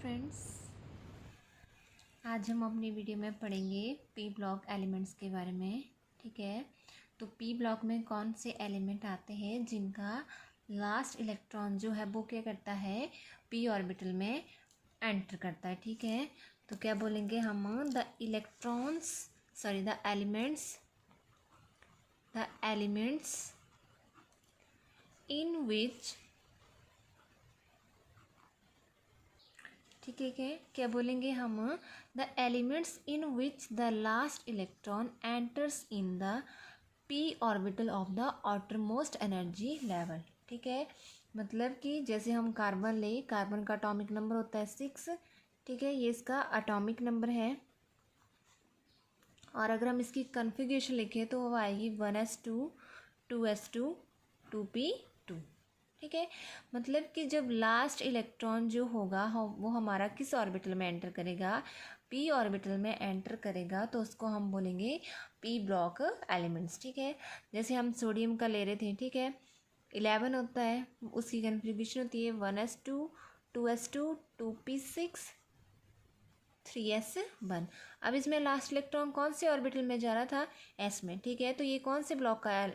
Friends, आज हम अपनी वीडियो में पढ़ेंगे पी ब्लॉक एलिमेंट्स के बारे में। ठीक है, तो पी ब्लॉक में कौन से एलिमेंट आते हैं जिनका लास्ट इलेक्ट्रॉन जो है वो क्या करता है, पी ऑर्बिटल में एंटर करता है। ठीक है, तो क्या बोलेंगे हम, द एलिमेंट्स इन विच, ठीक है, क्या बोलेंगे हम, the elements in which the last electron enters in the P orbital of the outermost energy level. ठीक है, मतलब कि जैसे हम कार्बन ले, कार्बन का एटॉमिक नंबर होता है 6। ठीक है, ये इसका एटॉमिक नंबर है, और अगर हम इसकी कन्फिग्रेशन लिखें तो वो आएगी 1s2 2s2 2p2। ठीक है, मतलब कि जब लास्ट इलेक्ट्रॉन जो होगा वो हमारा किस ऑर्बिटल में एंटर करेगा, पी ऑर्बिटल में एंटर करेगा, तो उसको हम बोलेंगे पी ब्लॉक एलिमेंट्स। ठीक है, जैसे हम सोडियम का ले रहे थे। ठीक है, 11 होता है, उसकी कन्फिग्रेशन होती है 1s2 2s2 2p6 3s1। अब इसमें लास्ट इलेक्ट्रॉन कौन से ऑर्बिटल में जा रहा था, एस में। ठीक है, तो ये कौन से ब्लॉक का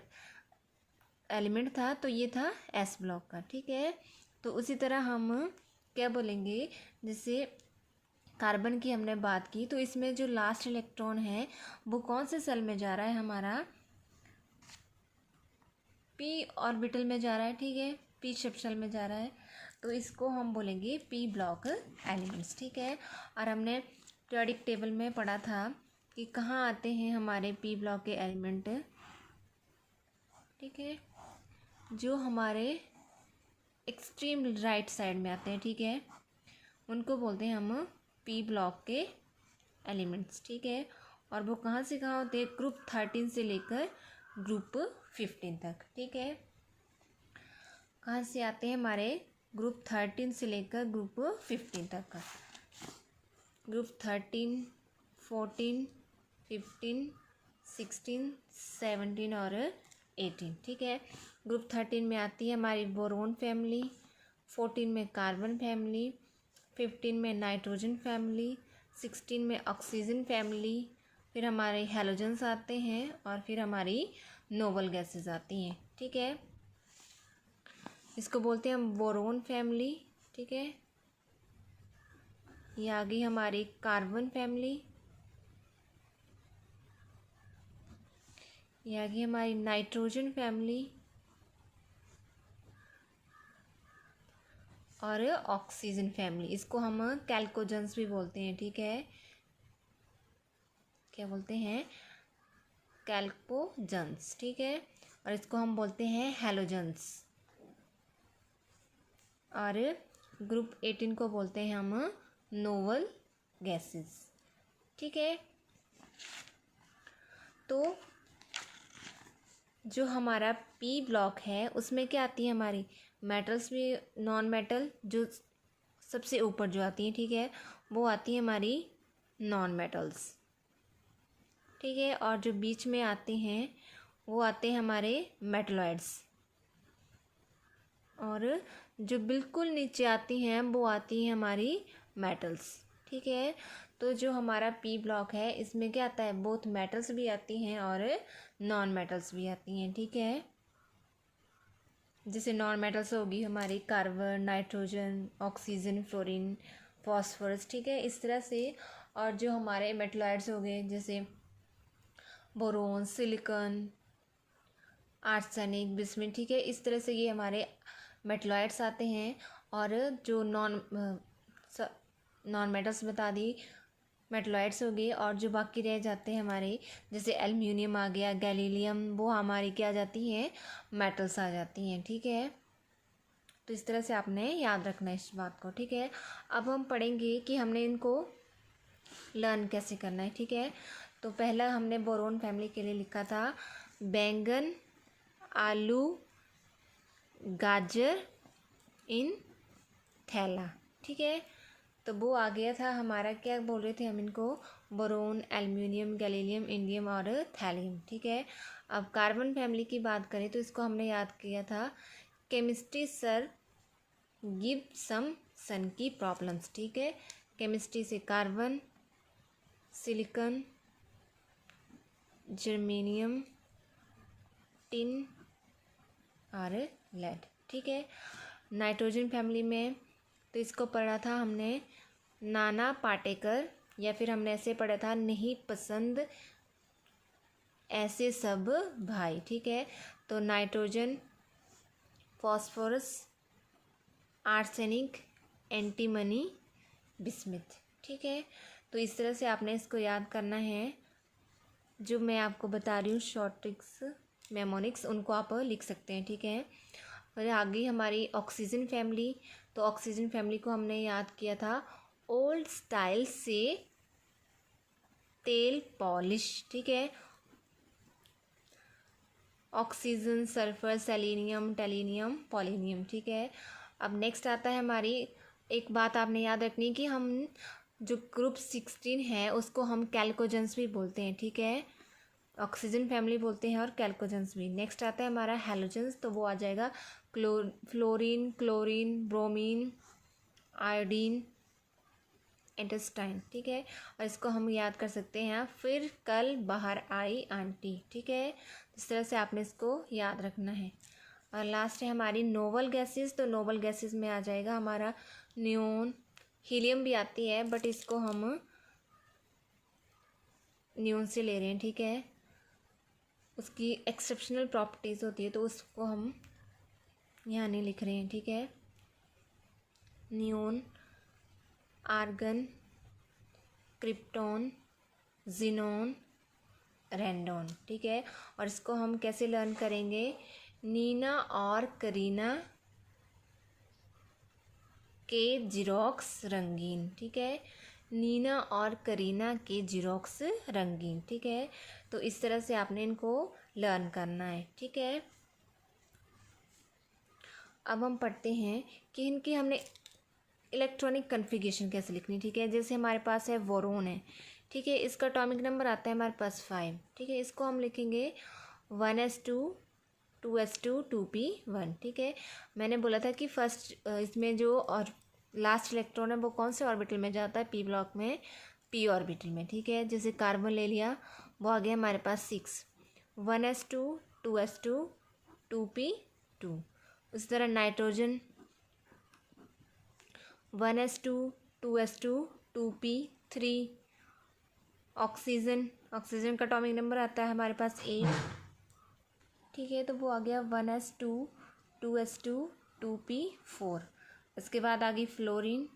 एलिमेंट था, तो ये था एस ब्लॉक का। ठीक है, तो उसी तरह हम क्या बोलेंगे, जैसे कार्बन की हमने बात की, तो इसमें जो लास्ट इलेक्ट्रॉन है वो कौन से सेल में जा रहा है, हमारा पी ऑर्बिटल में जा रहा है। ठीक है, पी सबशेल में जा रहा है, तो इसको हम बोलेंगे पी ब्लॉक एलिमेंट्स। ठीक है, और हमने पीरियोडिक टेबल में पढ़ा था कि कहाँ आते हैं हमारे पी ब्लॉक के एलिमेंट। ठीक है, जो हमारे एक्सट्रीम राइट साइड में आते हैं। ठीक है, उनको बोलते हैं हम पी ब्लॉक के एलिमेंट्स। ठीक है, और वो कहाँ से कहाँ होते हैं, ग्रुप 13 से लेकर ग्रुप 15 तक। ठीक है, कहाँ से आते हैं हमारे, ग्रुप 13 से लेकर ग्रुप 15 तक का। ग्रुप 13 14 15 16 17 और 18। ठीक है, ग्रुप 13 में आती है हमारी बोरोन फैमिली, 14 में कार्बन फैमिली, 15 में नाइट्रोजन फैमिली, 16 में ऑक्सीजन फैमिली, फिर हमारे हैलोजन्स आते हैं, और फिर हमारी नोबल गैसेस आती हैं। ठीक है, इसको बोलते हैं हम बोरोन फैमिली। ठीक है, ये आ गई हमारी कार्बन फैमिली, ये आ गई हमारी नाइट्रोजन फैमिली, और ऑक्सीजन फैमिली। इसको हम कैल्कोजन्स भी बोलते हैं। ठीक है, क्या बोलते हैं, कैल्कोजन्स। ठीक है, और इसको हम बोलते हैं हैलोजन्स, और ग्रुप 18 को बोलते हैं हम नोबल गैसेस। ठीक है, तो जो हमारा पी ब्लॉक है उसमें क्या आती है हमारी मेटल्स भी, नॉन मेटल जो सबसे ऊपर जो आती हैं। ठीक है, वो आती है हमारी नॉन मेटल्स। ठीक है, और जो बीच में आते हैं वो आते हैं हमारे मेटलॉइड्स, और जो बिल्कुल नीचे आती हैं वो आती हैं हमारी मेटल्स। ठीक है, तो जो हमारा पी ब्लॉक है इसमें क्या आता है, बोथ मेटल्स भी आती हैं और नॉन मेटल्स भी आती हैं। ठीक है, जैसे नॉन मेटल्स होगी हमारी carbon, nitrogen, oxygen, fluorine, phosphorus. ठीक है, इस तरह से। और जो हमारे मेटलॉइड्स हो गए जैसे बोरोन, सिलिकॉन, आर्सेनिक, बिस्मिथ। ठीक है, इस तरह से ये हमारे मेटलॉइड्स आते हैं। और जो नॉन मेटल्स बता दी, मेटलॉइड्स हो गए, और जो बाकी रह जाते हैं हमारे, जैसे एल्युमिनियम आ गया, गैलीलियम, वो हमारी क्या आ जाती हैं, मेटल्स आ जाती हैं। ठीक है, तो इस तरह से आपने याद रखना है इस बात को। ठीक है, अब हम पढ़ेंगे कि हमने इनको लर्न कैसे करना है। ठीक है, तो पहला हमने बोरोन फैमिली के लिए लिखा था बैंगन, आलू, गाजर इन थैला। ठीक है, तो वो आ गया था हमारा, क्या बोल रहे थे हम इनको, बोरोन, एल्युमिनियम, गैलीलियम, इंडियम और थैलियम। ठीक है, अब कार्बन फैमिली की बात करें तो इसको हमने याद किया था, केमिस्ट्री सर गिव सम सन की प्रॉब्लम्स, ठीक है। केमिस्ट्री से कार्बन, सिलिकॉन, जर्मेनियम, टिन और लेड, ठीक है। नाइट्रोजन फैमिली में तो इसको पढ़ा था हमने नाना पाटेकर, या फिर हमने ऐसे पढ़ा था नहीं पसंद ऐसे सब भाई, ठीक है। तो nitrogen, phosphorus, arsenic, antimony, bismuth, ठीक है। तो इस तरह से आपने इसको याद करना है। जो मैं आपको बता रही हूँ शॉर्ट ट्रिक्स, मेमोनिक्स, उनको आप लिख सकते हैं, ठीक है। और आगे हमारी ऑक्सीजन फैमिली, तो ऑक्सीजन फैमिली को हमने याद किया था ओल्ड स्टाइल से तेल पॉलिश, ठीक है। ऑक्सीजन, सल्फर, सेलेनियम, टेलिनियम, पोलिनियम, ठीक है। अब नेक्स्ट आता है हमारी, एक बात आपने याद रखनी कि हम जो ग्रुप 16 है उसको हम कैल्कोजेंस भी बोलते हैं, ठीक है। ऑक्सीजन फैमिली बोलते हैं और कैल्कोजेंस भी। नेक्स्ट आता है हमारा हैलोजेंस, तो वो आ जाएगा fluorine, chlorine, bromine, iodine, intestine, ठीक है। और इसको हम याद कर सकते हैं फिर कल बाहर आई आंटी, ठीक है। इस तरह से आपने इसको याद रखना है। और लास्ट है हमारी नोबल गैसेस, तो नोबल गैसेस में आ जाएगा हमारा नियोन, हीलियम भी आती है बट इसको हम नियोन से ले रहे हैं, ठीक है। उसकी एक्सेप्शनल प्रॉपर्टीज़ होती है तो उसको हम यहाँ नहीं लिख रहे हैं, ठीक है। नियोन, आर्गन, क्रिप्टॉन, जिनोन, रेंडोन, ठीक है। और इसको हम कैसे लर्न करेंगे, नीना और करीना के जिरोक्स रंगीन, ठीक है। नीना और करीना के जिरोक्स रंगीन, ठीक है। तो इस तरह से आपने इनको लर्न करना है, ठीक है। अब हम पढ़ते हैं कि इनकी हमने इलेक्ट्रॉनिक कन्फिगरेशन कैसे लिखनी, ठीक है। जैसे हमारे पास है बोरोन है, ठीक है। इसका एटॉमिक नंबर आता है हमारे पास 5, ठीक है। इसको हम लिखेंगे 1s2 2s2 2p1, ठीक है। मैंने बोला था कि फर्स्ट इसमें जो और लास्ट इलेक्ट्रॉन है वो कौन से ऑर्बिटल में जाता है, पी ब्लॉक में, पी ऑर्बिटल में, ठीक है। जैसे कार्बन ले लिया, वो आ गया हमारे पास 6, 1s2 2s2 2p2। उसी तरह nitrogen 1s2 2s2 2p3। Oxygen, oxygen का एटॉमिक नंबर आता है हमारे पास 8, ठीक है। तो वो आ गया 1s2 2s2 2p4। इसके बाद आ गई फ्लोरीन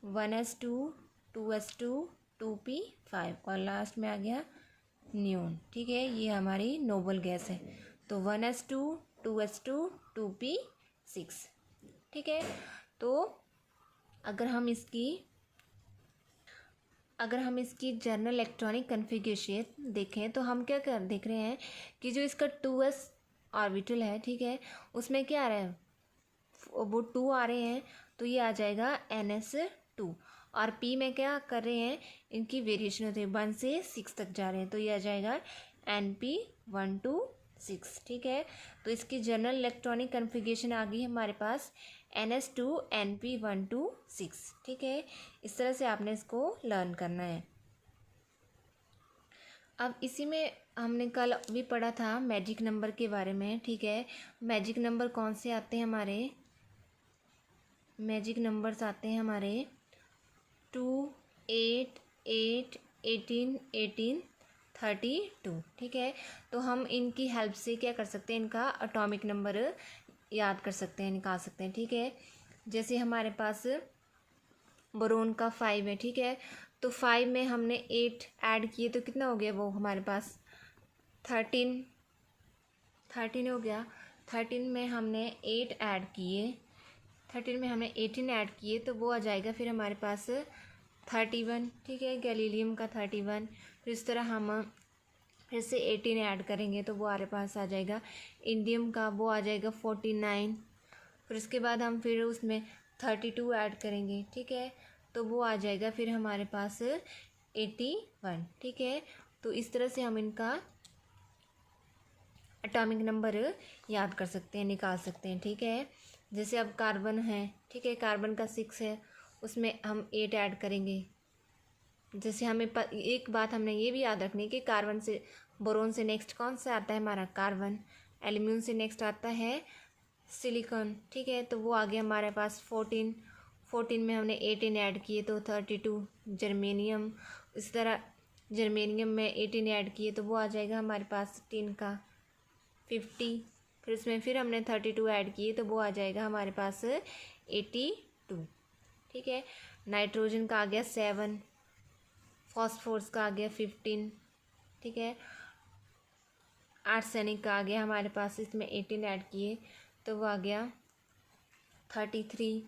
1s2 2s2 2p5 और लास्ट में आ गया नियोन, ठीक है। ये हमारी नोबल गैस है। तो 1s2 2s2 2p6, ठीक है। तो अगर हम इसकी जनरल इलेक्ट्रॉनिक कन्फिगरेशन देखें तो हम क्या देख रहे हैं कि जो इसका 2s ऑर्बिटल है, ठीक है, उसमें क्या आ रहा है, वो 2 आ रहे हैं, तो ये आ जाएगा NS2। और P में क्या कर रहे हैं, इनकी वेरिएशन होती है, 1 से 6 तक जा रहे हैं, तो ये आ जाएगा NP126, ठीक है। तो इसकी जनरल इलेक्ट्रॉनिक कन्फिगरेशन आ गई हमारे पास NS2 NP126, ठीक है। इस तरह से आपने इसको लर्न करना है। अब इसी में हमने कल भी पढ़ा था मैजिक नंबर के बारे में, ठीक है। मैजिक नंबर कौन से आते हैं हमारे, मैजिक नंबर्स आते हैं हमारे 2 8 8 18 18 32, ठीक है। तो हम इनकी हेल्प से क्या कर सकते हैं, इनका एटॉमिक नंबर याद कर सकते हैं, निकाल सकते हैं, ठीक है। जैसे हमारे पास बोरोन का 5 है, ठीक है। तो 5 में हमने 8 ऐड किए तो कितना हो गया, वो हमारे पास 13 हो गया। 13 में हमने 8 ऐड किए, 13 में हमने 18 ऐड किए तो वो आ जाएगा फिर हमारे पास 31, ठीक है। गैलीलियम का 31, फिर इस तरह हम फिर से 18 ऐड करेंगे तो वो हमारे पास आ जाएगा इंडियम का, वो आ जाएगा 49। फिर उसके बाद हम फिर उसमें 32 ऐड करेंगे, ठीक है, तो वो आ जाएगा फिर हमारे पास 81, ठीक है। तो इस तरह से हम इनका एटॉमिक नंबर याद कर सकते हैं, निकाल सकते हैं, ठीक है। जैसे अब कार्बन है, ठीक है, कार्बन का 6 है, उसमें हम 8 ऐड करेंगे। जैसे हमें एक बात हमने ये भी याद रखनी है कि कार्बन से, बोरोन से नेक्स्ट कौन सा आता है हमारा, कार्बन। एल्यूमिनियम से नेक्स्ट आता है सिलिकॉन, ठीक है, तो वो आ गया हमारे पास 14 में हमने 18 ऐड किए तो 32। जर्मेनियम, इस तरह जर्मेनियम में 18 ऐड किए तो वो आ जाएगा हमारे पास 10 का 50। फिर उसमें फिर हमने 32 ऐड किए तो वो आ जाएगा हमारे पास 82, ठीक है। नाइट्रोजन का आ गया 7, फॉस्फोरस का आ गया 15, ठीक है। आर्सेनिक का आ गया हमारे पास, इसमें 18 ऐड किए तो वो आ गया 33।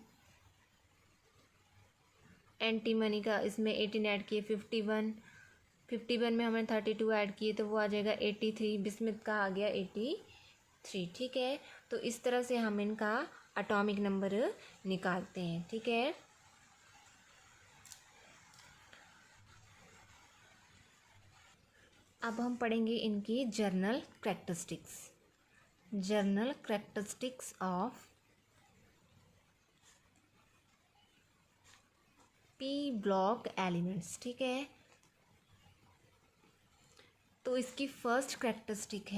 एंटीमनी का इसमें 18 ऐड किए 51 में हमने 32 ऐड किए तो वो आ जाएगा 83। बिस्मिथ का आ गया 83, ठीक है। तो इस तरह से हम इनका एटॉमिक नंबर निकालते हैं, ठीक है। अब हम पढ़ेंगे इनकी journal characteristics of P block elements, ठीक है। तो इसकी फर्स्ट कैरेक्टरिस्टिक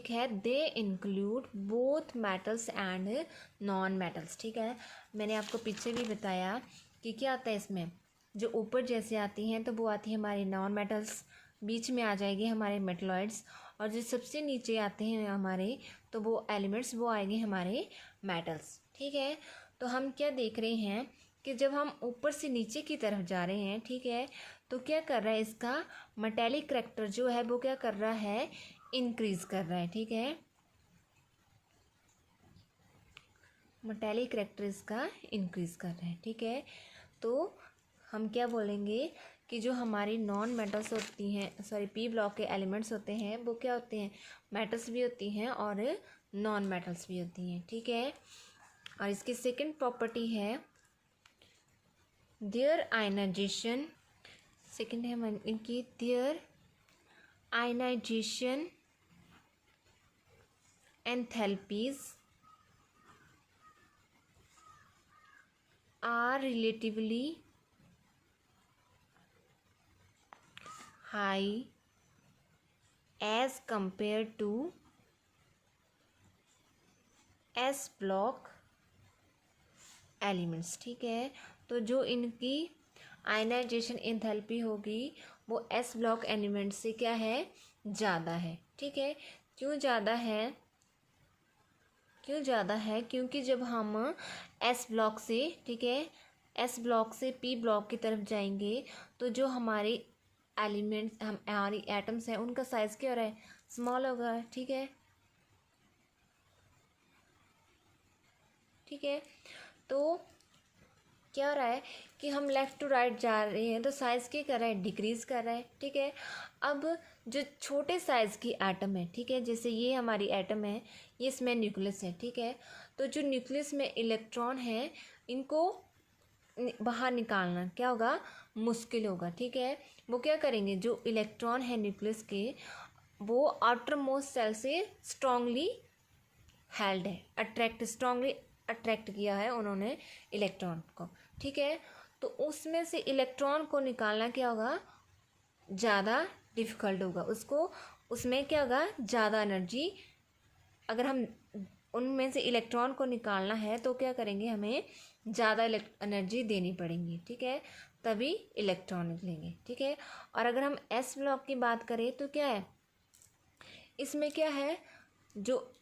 है they include both metals and non metals, ठीक है। मैंने आपको पीछे भी बताया कि क्या आता है इसमें, जो ऊपर जैसे आती हैं तो वो आती है हमारी नॉन मेटल्स, बीच में आ जाएगी हमारे मेटलॉइड्स, और जो सबसे नीचे आते हैं हमारे तो वो एलिमेंट्स वो आएंगे हमारे मेटल्स, ठीक है। तो हम क्या देख रहे हैं कि जब हम ऊपर से नीचे की तरफ जा रहे हैं, ठीक है, तो क्या कर रहा है इसका मेटेलिक करैक्टर जो है वो क्या कर रहा है, इंक्रीज कर रहा है, ठीक है। मेटेलिक करैक्टर इसका इंक्रीज कर रहा है, ठीक है। तो हम क्या बोलेंगे कि जो हमारी नॉन मेटल्स होती हैं, सॉरी पी ब्लॉक के एलिमेंट्स होते हैं वो क्या होते हैं, मेटल्स भी होती हैं और नॉन मेटल्स भी होती हैं, ठीक है। और इसकी सेकंड प्रॉपर्टी है देयर आयनाइजेशन, सेकंड है इनकी their ionisation enthalpies are relatively high as compared to s block elements, ठीक है। तो जो इनकी आयनाइजेशन एंथैल्पी होगी वो एस ब्लॉक एलिमेंट से क्या है, ज़्यादा है, ठीक है। क्यों ज़्यादा है, क्योंकि जब हम एस ब्लॉक से, ठीक है, एस ब्लॉक से पी ब्लॉक की तरफ जाएंगे तो जो हमारे एलिमेंट्स, हमारी एटम्स हैं उनका साइज़ क्या हो रहा है, स्मॉल होगा, ठीक है, ठीक है। तो क्या हो रहा है कि हम लेफ़्ट टू राइट जा रहे हैं तो साइज़ क्या कर रहा है, डिक्रीज़ कर रहा है, ठीक है। अब जो छोटे साइज़ की एटम है, ठीक है, जैसे ये हमारी एटम है, ये इसमें न्यूक्लियस है, ठीक है। तो जो न्यूक्लियस में इलेक्ट्रॉन है इनको बाहर निकालना क्या होगा, मुश्किल होगा, ठीक है। वो क्या करेंगे, जो इलेक्ट्रॉन है न्यूक्लियस के वो आउटर मोस्ट सेल से स्ट्रांगली हेल्ड है, स्ट्रांगली अट्रैक्ट किया है उन्होंने इलेक्ट्रॉन को, ठीक है। तो उसमें से इलेक्ट्रॉन को निकालना क्या होगा, ज़्यादा डिफ़िकल्ट होगा, उसको उसमें क्या होगा, ज़्यादा एनर्जी, अगर हम उनमें से इलेक्ट्रॉन को निकालना है तो क्या करेंगे, हमें ज़्यादा एनर्जी देनी पड़ेगी, ठीक है, तभी इलेक्ट्रॉन निकलेंगे, ठीक है। और अगर हम एस ब्लॉक की बात करें तो क्या है, इसमें क्या है, जो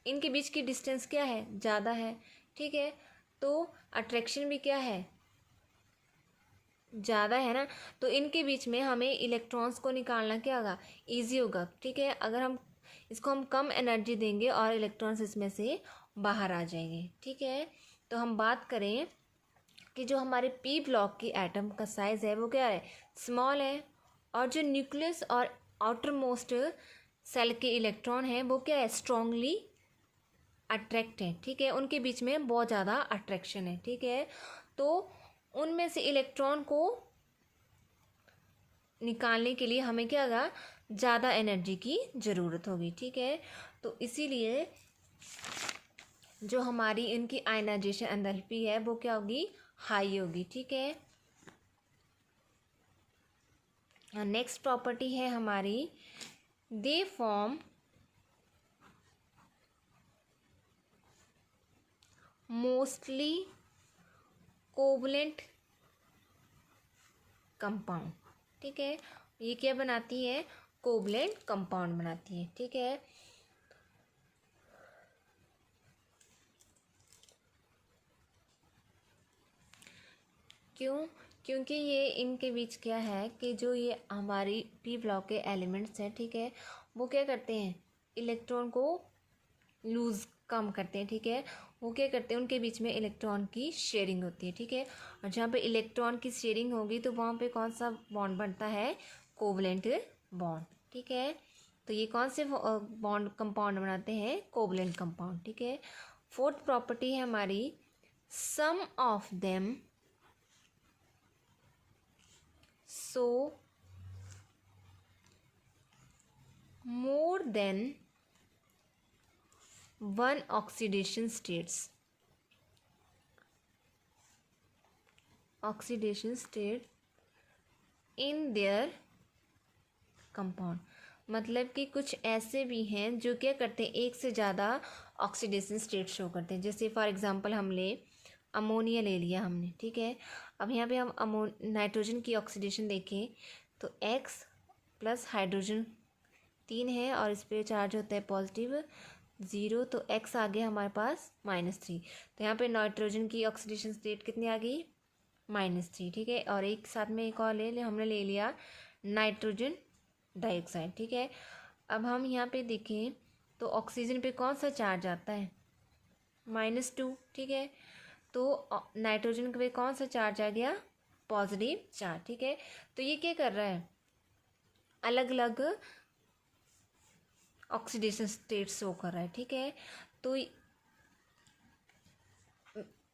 इनके बीच की डिस्टेंस क्या है, ज़्यादा है, ठीक है। तो अट्रैक्शन भी क्या है, ज़्यादा है ना, तो इनके बीच में हमें इलेक्ट्रॉन्स को निकालना क्या होगा, ईजी होगा, ठीक है। अगर हम इसको हम कम एनर्जी देंगे और इलेक्ट्रॉन्स इसमें से बाहर आ जाएंगे, ठीक है। तो हम बात करें कि जो हमारे पी ब्लॉक की एटम का साइज़ है वो क्या है, स्मॉल है, और जो न्यूक्लियस और आउटर मोस्ट सेल के इलेक्ट्रॉन हैं वो क्या है, स्ट्रांगली अट्रैक्ट है, ठीक है, उनके बीच में बहुत ज़्यादा अट्रैक्शन है, ठीक है। तो उनमें से इलेक्ट्रॉन को निकालने के लिए हमें क्या होगा, ज़्यादा एनर्जी की ज़रूरत होगी, ठीक है। तो इसीलिए जो हमारी इनकी आयनाइजेशन एंथैल्पी है वो क्या होगी, हाई होगी, ठीक है। नेक्स्ट प्रॉपर्टी है हमारी, they form mostly covalent compound, ठीक है। ये क्या बनाती है, कोवलेंट कंपाउंड बनाती है, ठीक है। क्यों, क्योंकि ये इनके बीच क्या है कि जो ये हमारी पी ब्लॉक के एलिमेंट्स हैं, ठीक है, वो क्या करते हैं, इलेक्ट्रॉन को लूज़ कम करते हैं, ठीक है। वो क्या करते हैं, उनके बीच में इलेक्ट्रॉन की शेयरिंग होती है, ठीक है। और जहाँ पे इलेक्ट्रॉन की शेयरिंग होगी तो वहाँ पे कौन सा बॉन्ड बनता है, कोवलेंट बॉन्ड, ठीक है। तो ये कौन से बॉन्ड कंपाउंड बनाते हैं, कोवलेंट कंपाउंड, ठीक है। फोर्थ प्रॉपर्टी है हमारी, some of them so more than one oxidation state in their compound। मतलब कि कुछ ऐसे भी हैं जो क्या करते हैं, एक से ज़्यादा ऑक्सीडेशन स्टेट शो करते हैं। जैसे फॉर एग्जांपल हम ले अमोनिया ले लिया हमने, ठीक है। अब यहाँ पे हम नाइट्रोजन की ऑक्सीडेशन देखें तो X प्लस हाइड्रोजन 3 है और इस पर चार्ज होता है पॉजिटिव 0, तो X आ गया हमारे पास -3। तो यहाँ पे नाइट्रोजन की ऑक्सीडेशन स्टेट कितनी आ गई, -3, ठीक है। और एक साथ में एक और हमने ले लिया नाइट्रोजन डाइऑक्साइड, ठीक है। अब हम यहाँ पे देखें तो ऑक्सीजन पे कौन सा चार्ज आता है, -2, ठीक है। तो नाइट्रोजन पे कौन सा चार्ज आ गया, पॉजिटिव चार्ज, ठीक है। तो ये क्या कर रहा है, अलग अलग ऑक्सीडेशन स्टेट शो कर रहा है, ठीक है।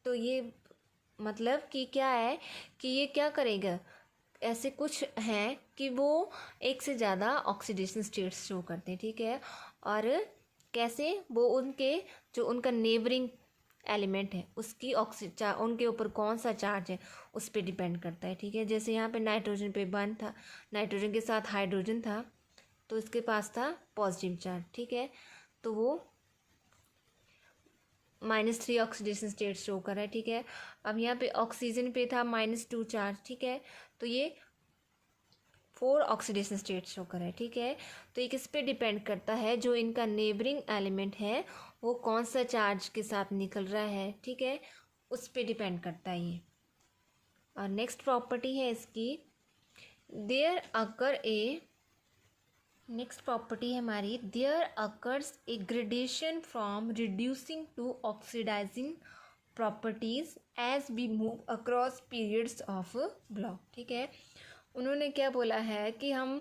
तो ये मतलब कि क्या है कि ये क्या करेगा, ऐसे कुछ हैं कि वो एक से ज़्यादा ऑक्सीडेशन स्टेट्स शो करते हैं, ठीक है। और कैसे, वो उनके जो उनका नेबरिंग एलिमेंट है उसकी उनके ऊपर कौन सा चार्ज है उस पर डिपेंड करता है, ठीक है। जैसे यहाँ पे नाइट्रोजन पे 1 था, नाइट्रोजन के साथ हाइड्रोजन था तो इसके पास था पॉजिटिव चार्ज, ठीक है। तो वो -3 ऑक्सीडेशन स्टेट शो कर रहा है, ठीक है। अब यहाँ पे ऑक्सीजन पे था -2 चार्ज, ठीक है। तो ये 4 ऑक्सीडेशन स्टेट शो कर रहा है, ठीक है। तो ये किस पे डिपेंड करता है, जो इनका नेबरिंग एलिमेंट है वो कौन सा चार्ज के साथ निकल रहा है, ठीक है, उस पे डिपेंड करता है ये। और नेक्स्ट प्रॉपर्टी है इसकी, there occur a, next property है हमारी, there occurs a gradation from reducing to oxidising properties as we move across periods of block, ठीक है। उन्होंने क्या बोला है कि हम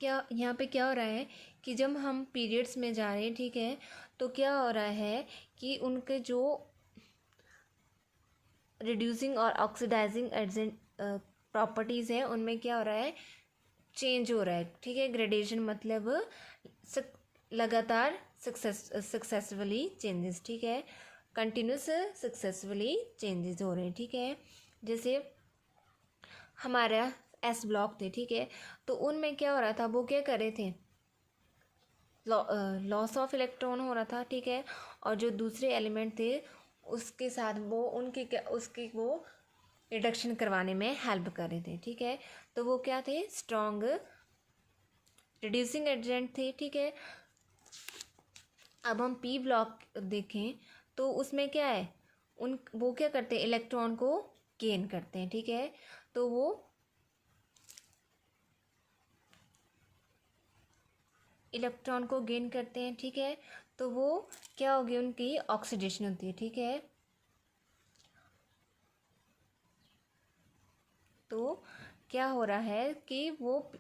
क्या, यहाँ पे क्या हो रहा है कि जब हम पीरियड्स में जा रहे हैं, ठीक है, तो क्या हो रहा है कि उनके जो रिड्यूसिंग और ऑक्सीडाइजिंग एजेंट प्रॉपर्टीज़ है उनमें क्या हो रहा है, चेंज हो रहा है, ठीक है। ग्रेडेशन मतलब लगातार सक्सेसफुली चेंजेस, ठीक है, कंटिन्यूस सक्सेसफुली चेंजेस हो रहे हैं, ठीक है। जैसे हमारा एस ब्लॉक थे, ठीक है, तो उनमें क्या हो रहा था, वो क्या कर रहे थे, लॉस ऑफ इलेक्ट्रॉन हो रहा था, ठीक है। और जो दूसरे एलिमेंट थे उसके साथ वो उनके क्या, उसकी वो रिडक्शन करवाने में हेल्प कर रहे थे, ठीक है। तो वो क्या थे, स्ट्रॉन्ग रिड्यूसिंग एजेंट थे, ठीक है। अब हम पी ब्लॉक देखें तो उसमें क्या है, वो क्या करते हैं, इलेक्ट्रॉन को गेन करते हैं, ठीक है। तो वो इलेक्ट्रॉन को गेन करते हैं, ठीक है। तो वो क्या होगी, उनकी ऑक्सीडेशन होती है, ठीक है। तो क्या हो रहा है कि वो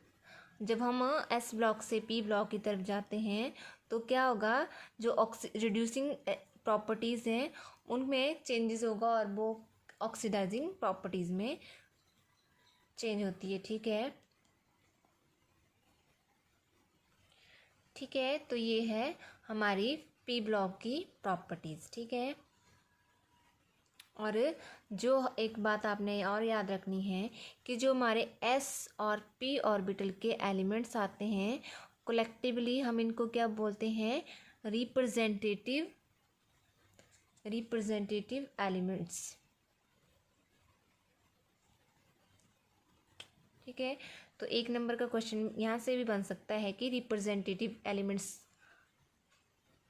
जब हम एस ब्लॉक से पी ब्लॉक की तरफ जाते हैं तो क्या होगा, जो रिड्यूसिंग प्रॉपर्टीज़ हैं उनमें चेंजेस होगा और वो ऑक्सीडाइजिंग प्रॉपर्टीज़ में चेंज होती है, ठीक है। ठीक है, तो ये है हमारी पी ब्लॉक की प्रॉपर्टीज़। ठीक है, और जो एक बात आपने और याद रखनी है कि जो हमारे एस और पी ऑर्बिटल के एलिमेंट्स आते हैं कलेक्टिवली हम इनको क्या बोलते हैं, रिप्रेजेंटेटिव एलिमेंट्स। ठीक है, तो 1 नंबर का क्वेश्चन यहाँ से भी बन सकता है कि रिप्रेजेंटेटिव एलिमेंट्स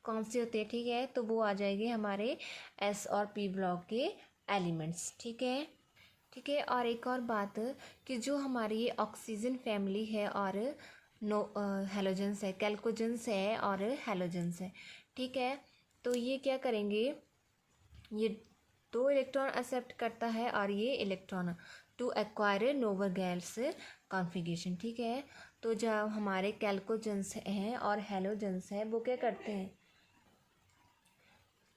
कौन से होते हैं। ठीक है, तो वो आ जाएंगे हमारे एस और पी ब्लॉक के एलिमेंट्स। ठीक है, ठीक है, और एक और बात कि जो हमारी ये ऑक्सीजन फैमिली है और नो हेलोजेंस है, कैल्कोजेंस है और हेलोजेंस है। ठीक है, तो ये क्या करेंगे, ये 2 इलेक्ट्रॉन एक्सेप्ट करता है और ये इलेक्ट्रॉन टू एक्वायर नोवा गैस कॉन्फ़िगरेशन। ठीक है, तो जब हमारे कैल्कोजेंस हैं और हेलोजेंस है वो क्या करते हैं,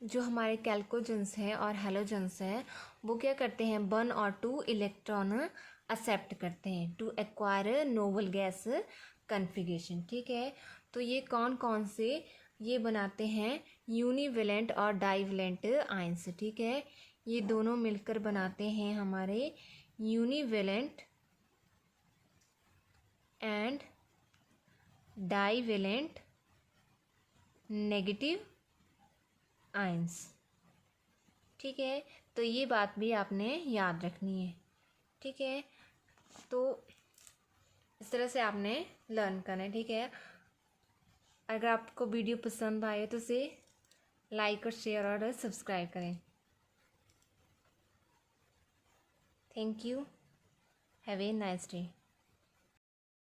जो हमारे कैल्कोजेंस हैं और हेलोजेंस हैं वो क्या करते हैं, 1 और 2 इलेक्ट्रॉन एक्सेप्ट करते हैं to acquire noble gas configuration. ठीक है, तो ये कौन कौन से ये बनाते हैं, यूनिवेलेंट और डाइवेलेंट आयंस। ठीक है, ये दोनों मिलकर बनाते हैं हमारे यूनिवेलेंट एंड डाइवेलेंट नेगेटिव आयंस। ठीक है, तो ये बात भी आपने याद रखनी है। ठीक है, तो इस तरह से आपने लर्न करना है। ठीक है, अगर आपको वीडियो पसंद आए तो इसे लाइक और शेयर और सब्सक्राइब करें। Thank you, have a nice day.